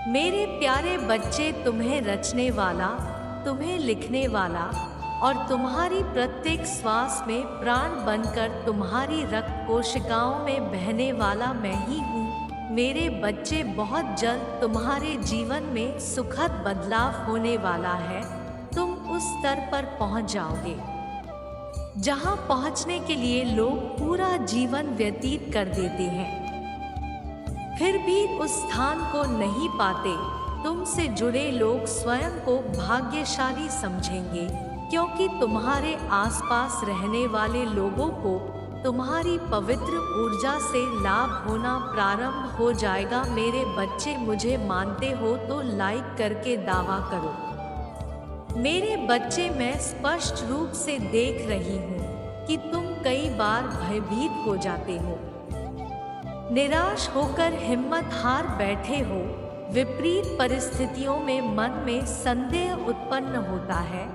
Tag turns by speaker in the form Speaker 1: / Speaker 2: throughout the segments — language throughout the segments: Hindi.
Speaker 1: मेरे प्यारे बच्चे, तुम्हें रचने वाला, तुम्हें लिखने वाला और तुम्हारी प्रत्येक श्वास में प्राण बनकर तुम्हारी रक्त कोशिकाओं में बहने वाला मैं ही हूँ। मेरे बच्चे, बहुत जल्द तुम्हारे जीवन में सुखद बदलाव होने वाला है। तुम उस स्तर पर पहुँच जाओगे जहाँ पहुँचने के लिए लोग पूरा जीवन व्यतीत कर देते हैं, फिर भी उस स्थान को नहीं पाते। तुमसे जुड़े लोग स्वयं को भाग्यशाली समझेंगे, क्योंकि तुम्हारे आसपास रहने वाले लोगों को तुम्हारी पवित्र ऊर्जा से लाभ होना प्रारंभ हो जाएगा। मेरे बच्चे, मुझे मानते हो तो लाइक करके दावा करो। मेरे बच्चे, मैं स्पष्ट रूप से देख रही हूँ कि तुम कई बार भयभीत हो जाते हो, निराश होकर हिम्मत हार बैठे हो। विपरीत परिस्थितियों में मन में संदेह उत्पन्न होता है,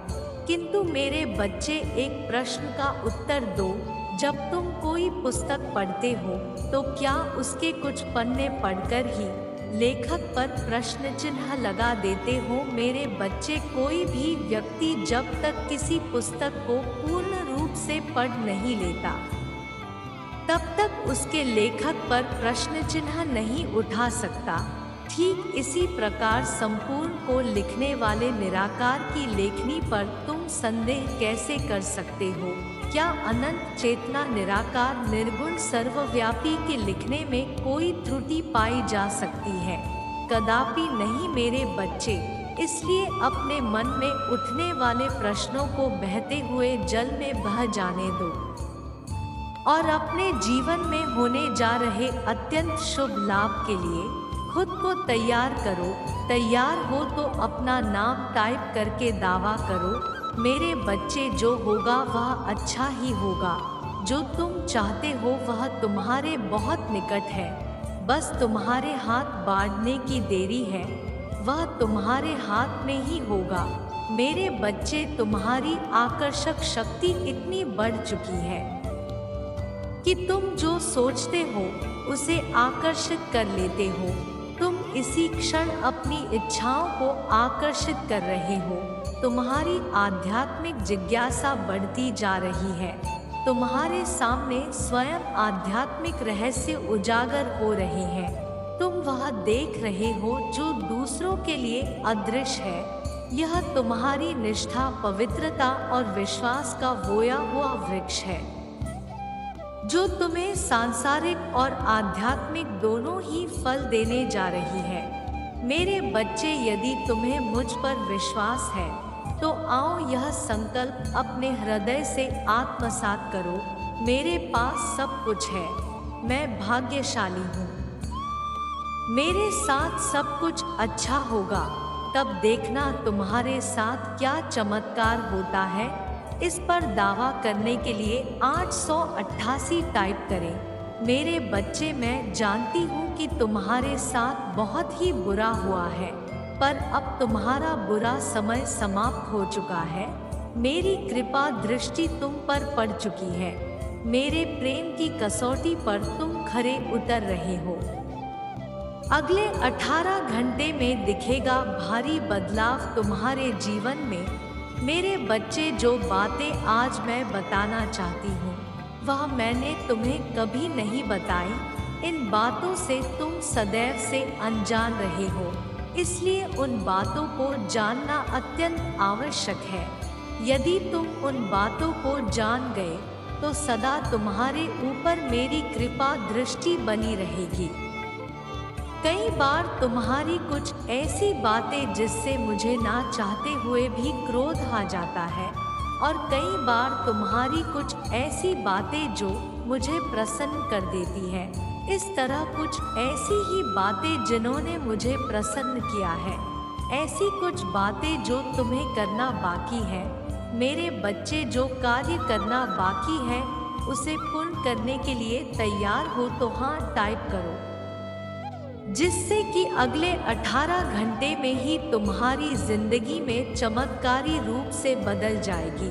Speaker 1: किंतु मेरे बच्चे, एक प्रश्न का उत्तर दो। जब तुम कोई पुस्तक पढ़ते हो तो क्या उसके कुछ पन्ने पढ़कर ही लेखक पर प्रश्न चिन्ह लगा देते हो? मेरे बच्चे, कोई भी व्यक्ति जब तक किसी पुस्तक को पूर्ण रूप से पढ़ नहीं लेता, तब तक उसके लेखक पर प्रश्न चिन्ह नहीं उठा सकता। ठीक इसी प्रकार संपूर्ण को लिखने वाले निराकार की लेखनी पर तुम संदेह कैसे कर सकते हो? क्या अनंत चेतना निराकार निर्गुण सर्वव्यापी के लिखने में कोई त्रुटि पाई जा सकती है? कदापि नहीं मेरे बच्चे। इसलिए अपने मन में उठने वाले प्रश्नों को बहते हुए जल में बह जाने दो और अपने जीवन में होने जा रहे अत्यंत शुभ लाभ के लिए खुद को तैयार करो। तैयार हो तो अपना नाम टाइप करके दावा करो। मेरे बच्चे, जो होगा वह अच्छा ही होगा। जो तुम चाहते हो वह तुम्हारे बहुत निकट है, बस तुम्हारे हाथ बाढ़ने की देरी है। वह तुम्हारे हाथ में ही होगा। मेरे बच्चे, तुम्हारी आकर्षक शक्ति इतनी बढ़ चुकी है कि तुम जो सोचते हो उसे आकर्षित कर लेते हो। तुम इसी क्षण अपनी इच्छाओं को आकर्षित कर रहे हो। तुम्हारी आध्यात्मिक जिज्ञासा बढ़ती जा रही है। तुम्हारे सामने स्वयं आध्यात्मिक रहस्य उजागर हो रहे हैं। तुम वह देख रहे हो जो दूसरों के लिए अदृश्य है। यह तुम्हारी निष्ठा, पवित्रता और विश्वास का बोया हुआ वृक्ष है, जो तुम्हें सांसारिक और आध्यात्मिक दोनों ही फल देने जा रही है। मेरे बच्चे, यदि तुम्हें मुझ पर विश्वास है तो आओ यह संकल्प अपने हृदय से आत्मसात करो। मेरे पास सब कुछ है, मैं भाग्यशाली हूँ, मेरे साथ सब कुछ अच्छा होगा। तब देखना तुम्हारे साथ क्या चमत्कार होता है। इस पर दावा करने के लिए 888 टाइप करें। मेरे बच्चे, मैं जानती हूँ कि तुम्हारे साथ बहुत ही बुरा हुआ है, पर अब तुम्हारा बुरा समय समाप्त हो चुका है। मेरी कृपा दृष्टि तुम पर पड़ चुकी है। मेरे प्रेम की कसौटी पर तुम खरे उतर रहे हो। अगले 18 घंटे में दिखेगा भारी बदलाव तुम्हारे जीवन में। मेरे बच्चे, जो बातें आज मैं बताना चाहती हूँ वह मैंने तुम्हें कभी नहीं बताई। इन बातों से तुम सदैव से अनजान रहे हो, इसलिए उन बातों को जानना अत्यंत आवश्यक है। यदि तुम उन बातों को जान गए तो सदा तुम्हारे ऊपर मेरी कृपा दृष्टि बनी रहेगी। कई बार तुम्हारी कुछ ऐसी बातें जिससे मुझे ना चाहते हुए भी क्रोध आ जाता है, और कई बार तुम्हारी कुछ ऐसी बातें जो मुझे प्रसन्न कर देती है। इस तरह कुछ ऐसी ही बातें जिन्होंने मुझे प्रसन्न किया है, ऐसी कुछ बातें जो तुम्हें करना बाकी है। मेरे बच्चे, जो कार्य करना बाकी है उसे पूर्ण करने के लिए तैयार हो तो हाँ टाइप करो, जिससे कि अगले 18 घंटे में ही तुम्हारी जिंदगी में चमत्कारी रूप से बदल जाएगी।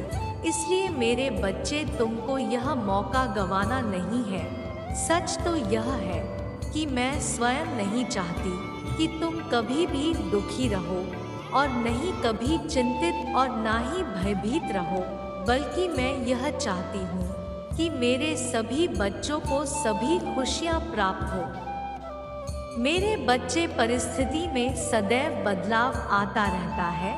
Speaker 1: इसलिए मेरे बच्चे, तुमको यह मौका गंवाना नहीं है। सच तो यह है कि मैं स्वयं नहीं चाहती कि तुम कभी भी दुखी रहो और नहीं कभी चिंतित और ना ही भयभीत रहो, बल्कि मैं यह चाहती हूँ कि मेरे सभी बच्चों को सभी खुशियाँ प्राप्त हो। मेरे बच्चे परिस्थिति में सदैव बदलाव आता रहता है।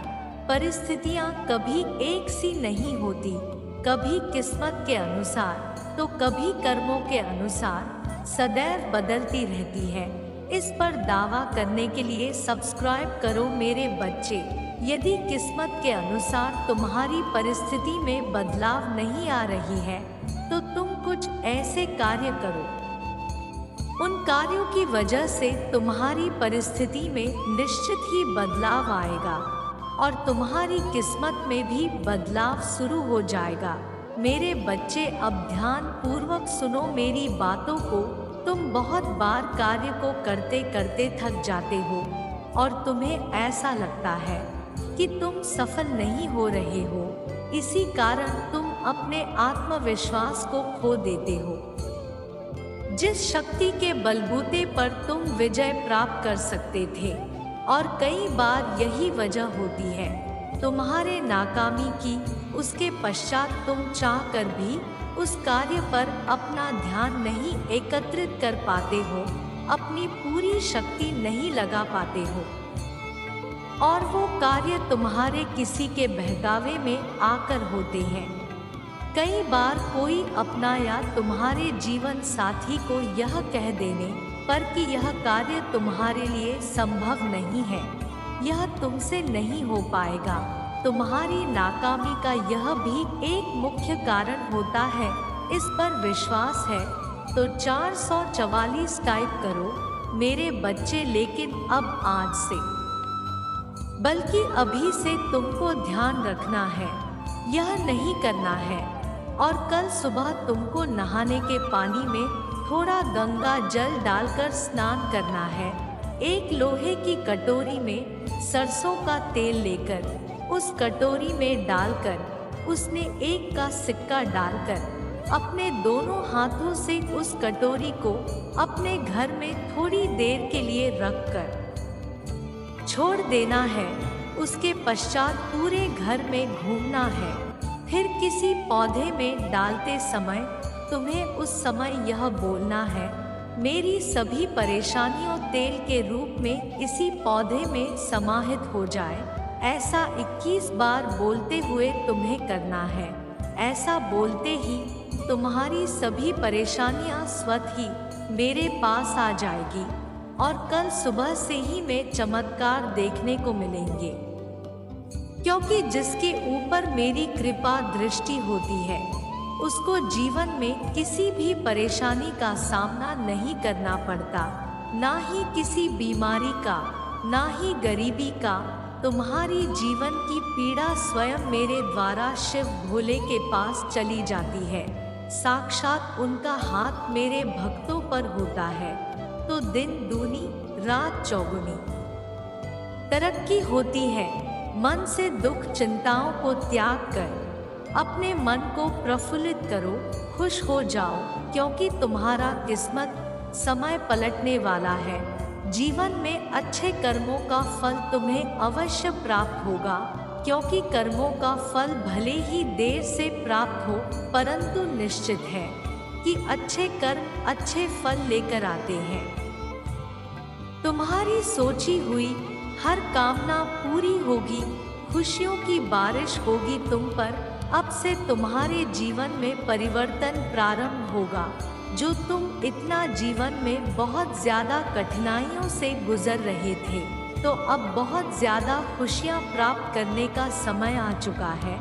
Speaker 1: परिस्थितियाँ कभी एक सी नहीं होती, कभी किस्मत के अनुसार तो कभी कर्मों के अनुसार सदैव बदलती रहती है। इस पर दावा करने के लिए सब्सक्राइब करो मेरे बच्चे। यदि किस्मत के अनुसार तुम्हारी परिस्थिति में बदलाव नहीं आ रही है तो तुम कुछ ऐसे कार्य करो, उन कार्यों की वजह से तुम्हारी परिस्थिति में निश्चित ही बदलाव आएगा और तुम्हारी किस्मत में भी बदलाव शुरू हो जाएगा। मेरे बच्चे, अब ध्यान पूर्वक सुनो मेरी बातों को। तुम बहुत बार कार्य को करते करते थक जाते हो और तुम्हें ऐसा लगता है कि तुम सफल नहीं हो रहे हो। इसी कारण तुम अपने आत्मविश्वास को खो देते हो। जिस शक्ति के बलबूते पर तुम विजय प्राप्त कर सकते थे, और कई बार यही वजह होती है तुम्हारे नाकामी की। उसके पश्चात तुम चाहकर भी उस कार्य पर अपना ध्यान नहीं एकत्रित कर पाते हो, अपनी पूरी शक्ति नहीं लगा पाते हो और वो कार्य तुम्हारे किसी के बहकावे में आकर होते हैं। कई बार कोई अपना या तुम्हारे जीवन साथी को यह कह देने पर कि यह कार्य तुम्हारे लिए संभव नहीं है, यह तुमसे नहीं हो पाएगा। तुम्हारी नाकामी का यह भी एक मुख्य कारण होता है। इस पर विश्वास है तो 444 टाइप करो मेरे बच्चे। लेकिन अब आज से, बल्कि अभी से तुमको ध्यान रखना है, यह नहीं करना है। और कल सुबह तुमको नहाने के पानी में थोड़ा गंगा जल डालकर स्नान करना है। एक लोहे की कटोरी में सरसों का तेल लेकर उस कटोरी में डालकर उसमें 1 का सिक्का डालकर अपने दोनों हाथों से उस कटोरी को अपने घर में थोड़ी देर के लिए रखकर छोड़ देना है। उसके पश्चात पूरे घर में घूमना है। फिर किसी पौधे में डालते समय तुम्हें उस समय यह बोलना है, मेरी सभी परेशानियों तेल के रूप में इसी पौधे में समाहित हो जाए। ऐसा 21 बार बोलते हुए तुम्हें करना है। ऐसा बोलते ही तुम्हारी सभी परेशानियां स्वतः ही मेरे पास आ जाएगी और कल सुबह से ही में चमत्कार देखने को मिलेंगे। क्योंकि जिसके ऊपर मेरी कृपा दृष्टि होती है उसको जीवन में किसी भी परेशानी का सामना नहीं करना पड़ता, ना ही किसी बीमारी का, ना ही गरीबी का। तुम्हारी जीवन की पीड़ा स्वयं मेरे द्वारा शिव भोले के पास चली जाती है। साक्षात उनका हाथ मेरे भक्तों पर होता है तो दिन दूनी रात चौगुनी तरक्की होती है। मन से दुख चिंताओं को त्याग कर अपने मन को प्रफुल्लित करो, खुश हो जाओ, क्योंकि तुम्हारा किस्मत समय पलटने वाला है। जीवन में अच्छे कर्मों का फल तुम्हें अवश्य प्राप्त होगा, क्योंकि कर्मों का फल भले ही देर से प्राप्त हो परंतु निश्चित है कि अच्छे कर्म अच्छे फल लेकर आते हैं। तुम्हारी सोची हुई हर कामना पूरी होगी, खुशियों की बारिश होगी तुम पर। अब से तुम्हारे जीवन में परिवर्तन प्रारंभ होगा। जो तुम इतना जीवन में बहुत ज़्यादा कठिनाइयों से गुजर रहे थे, तो अब बहुत ज़्यादा खुशियाँ प्राप्त करने का समय आ चुका है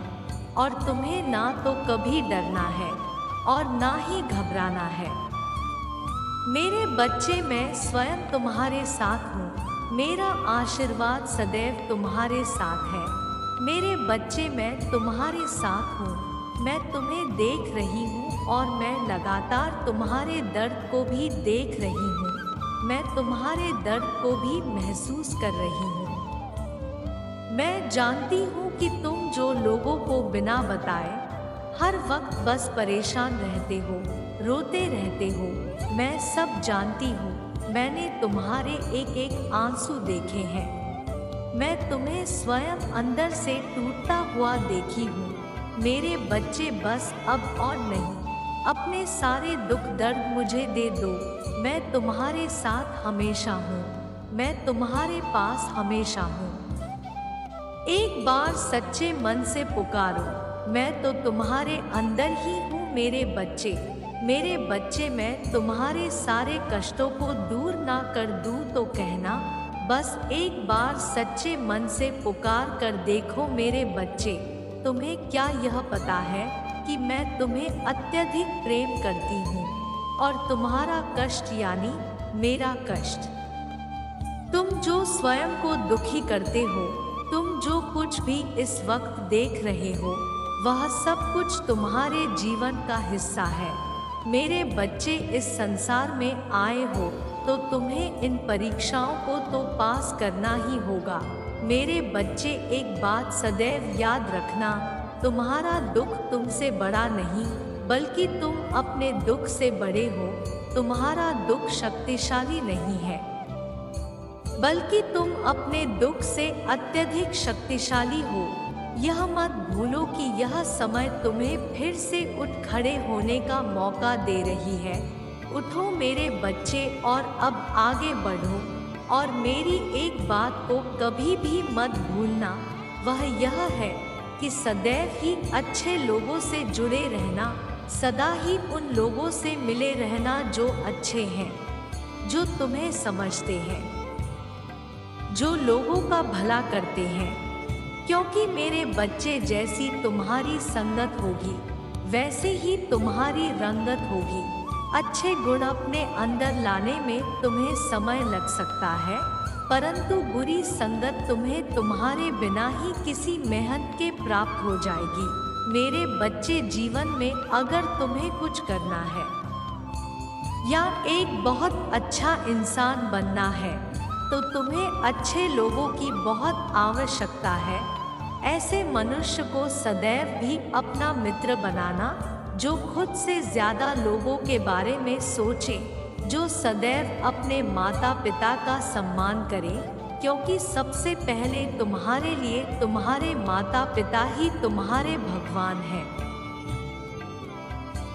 Speaker 1: और तुम्हें ना तो कभी डरना है और ना ही घबराना है। मेरे बच्चे, मैं स्वयं तुम्हारे साथ हूँ। मेरा आशीर्वाद सदैव तुम्हारे साथ है। मेरे बच्चे, मैं तुम्हारे साथ हूँ। मैं तुम्हें देख रही हूँ और मैं लगातार तुम्हारे दर्द को भी देख रही हूँ। मैं तुम्हारे दर्द को भी महसूस कर रही हूँ। मैं जानती हूँ कि तुम जो लोगों को बिना बताए हर वक्त बस परेशान रहते हो, रोते रहते हो। मैं सब जानती हूँ। मैंने तुम्हारे एक एक आंसू देखे हैं। मैं तुम्हें स्वयं अंदर से टूटता हुआ देखी हूँ। मेरे बच्चे, बस अब और नहीं। अपने सारे दुख दर्द मुझे दे दो। मैं तुम्हारे साथ हमेशा हूँ। मैं तुम्हारे पास हमेशा हूँ। एक बार सच्चे मन से पुकारो, मैं तो तुम्हारे अंदर ही हूँ। मेरे बच्चे, मेरे बच्चे, मैं तुम्हारे सारे कष्टों को दूर ना कर दूँ तो कहना। बस एक बार सच्चे मन से पुकार कर देखो मेरे बच्चे। तुम्हें क्या यह पता है कि मैं तुम्हें अत्यधिक प्रेम करती हूँ और तुम्हारा कष्ट यानी मेरा कष्ट, तुम जो स्वयं को दुखी करते हो, तुम जो कुछ भी इस वक्त देख रहे हो, वह सब कुछ तुम्हारे जीवन का हिस्सा है। मेरे बच्चे, इस संसार में आए हो तो तुम्हें इन परीक्षाओं को तो पास करना ही होगा। मेरे बच्चे, एक बात सदैव याद रखना, तुम्हारा दुख तुमसे बड़ा नहीं, बल्कि तुम अपने दुख से बड़े हो। तुम्हारा दुख शक्तिशाली नहीं है, बल्कि तुम अपने दुख से अत्यधिक शक्तिशाली हो। यह मत भूलो कि यह समय तुम्हें फिर से उठ खड़े होने का मौका दे रही है। उठो मेरे बच्चे और अब आगे बढ़ो। और मेरी एक बात को कभी भी मत भूलना, वह यह है कि सदैव ही अच्छे लोगों से जुड़े रहना, सदा ही उन लोगों से मिले रहना जो अच्छे हैं, जो तुम्हें समझते हैं, जो लोगों का भला करते हैं। क्योंकि मेरे बच्चे, जैसी तुम्हारी संगत होगी वैसे ही तुम्हारी रंगत होगी। अच्छे गुण अपने अंदर लाने में तुम्हें समय लग सकता है, परंतु बुरी संगत तुम्हें तुम्हारे बिना ही किसी मेहनत के प्राप्त हो जाएगी। मेरे बच्चे, जीवन में अगर तुम्हें कुछ करना है या एक बहुत अच्छा इंसान बनना है, तो तुम्हें अच्छे लोगों की बहुत आवश्यकता है। ऐसे मनुष्य को सदैव भी अपना मित्र बनाना, जो खुद से ज्यादा लोगों के बारे में सोचे, जो सदैव अपने माता पिता का सम्मान करे, क्योंकि सबसे पहले तुम्हारे लिए तुम्हारे माता पिता ही तुम्हारे भगवान हैं।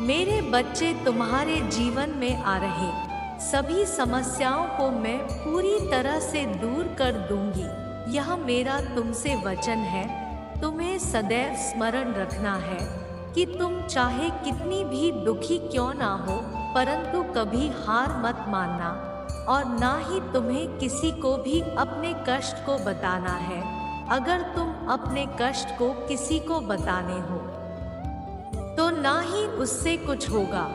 Speaker 1: मेरे बच्चे, तुम्हारे जीवन में आ रहे सभी समस्याओं को मैं पूरी तरह से दूर कर दूंगी। यह मेरा तुमसे वचन है। तुम्हें सदैव स्मरण रखना है कि तुम चाहे कितनी भी दुखी क्यों ना हो, परंतु कभी हार मत मानना, और ना ही तुम्हें किसी को भी अपने कष्ट को बताना है। अगर तुम अपने कष्ट को किसी को बताने हो, तो ना ही उससे कुछ होगा,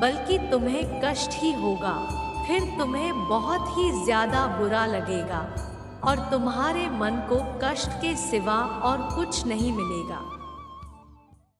Speaker 1: बल्कि तुम्हें कष्ट ही होगा। फिर तुम्हें बहुत ही ज्यादा बुरा लगेगा और तुम्हारे मन को कष्ट के सिवा और कुछ नहीं मिलेगा।